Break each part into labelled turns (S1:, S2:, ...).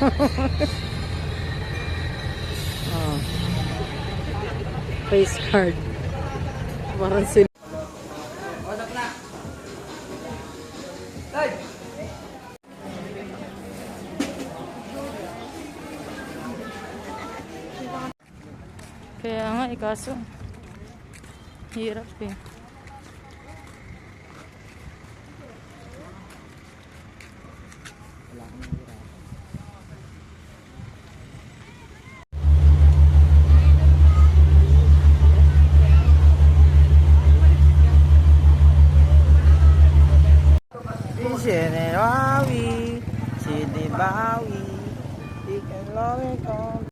S1: Oh. Face card. Parang sila. Kaya nga, kaso hirap eh.
S2: Bawi, Sidi Bawi, ikan lawin kong.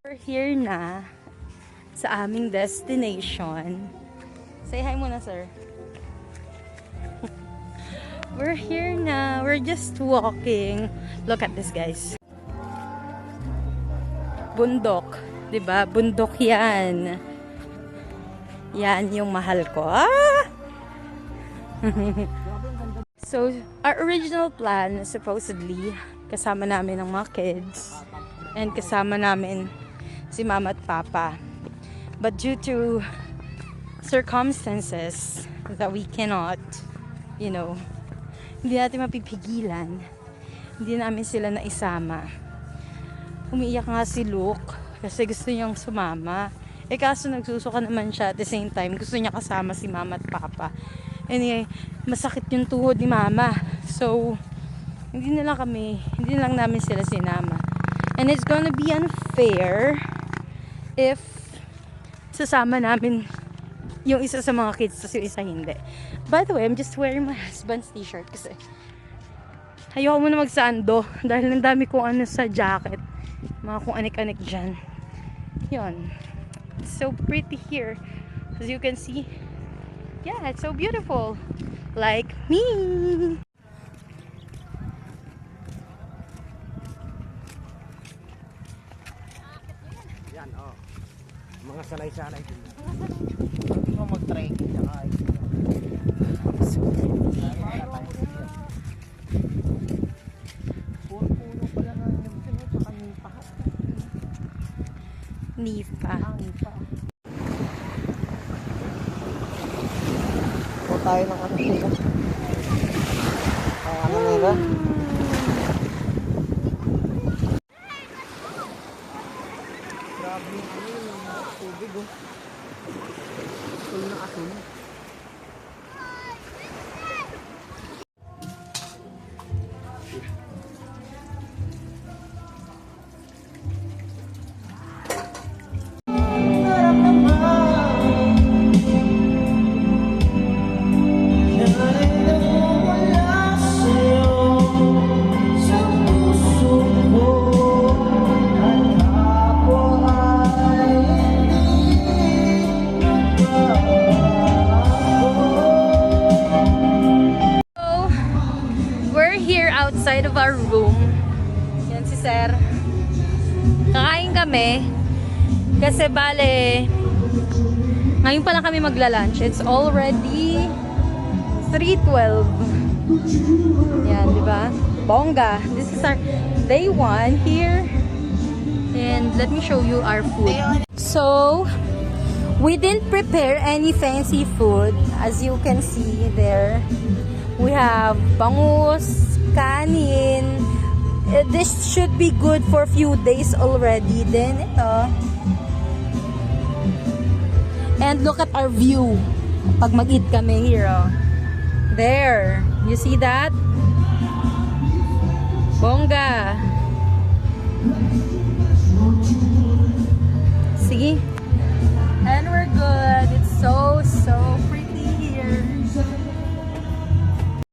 S1: We're here na sa aming destination. Say hi muna, sir. We're here na. We're just walking. Look at this, guys. Bundok. 'Di ba? Bundok 'yan. Yan yung mahal ko. Ah! So, our original plan, supposedly, kasama namin ng mga kids and kasama namin si mama at papa. But due to circumstances that we cannot, hindi natin mapipigilan, hindi namin sila naisama. Umiiyak nga si Luke kasi gusto niyang sumama. Kaso nagsusuka naman siya at the same time. Gusto niya kasama si mama at papa. Anyway, masakit yung tuhod ni mama. So, hindi na lang namin sila sinama. And it's gonna be unfair if sasama namin yung isa sa mga kids tapos yung isa hindi. By the way, I'm just wearing my husband's t-shirt kasi ayoko muna magsando dahil ang dami kong ano sa jacket, mga kung anik-anik dyan. Yun, it's so pretty here as you can see. Yeah, it's so beautiful like me.
S2: Yan, oh. Mga sanay-sanay din. Hindi mo mag-trekking na kayo. Puno pala na nabito nyo, tsaka nipa.
S1: Nipa.
S2: Nipa. Po tayo ng ano nila. Ano nila? Grabe yung tubig oh. Full na asin.
S1: Outside of our room. Yan si Sir. Kakain kami. Kasi bale, ngayon pa lang kami magla-lunch. It's already 3:12. Yan, di ba? Bongga. This is our day 1 here. And let me show you our food. So, we didn't prepare any fancy food. As you can see there. We have bangus, kanin. This should be good for a few days already. Then ito. And look at our view. Pag mag-eat kami here. Oh. There. You see that? Bongga. Sige. And we're good. It's so pretty.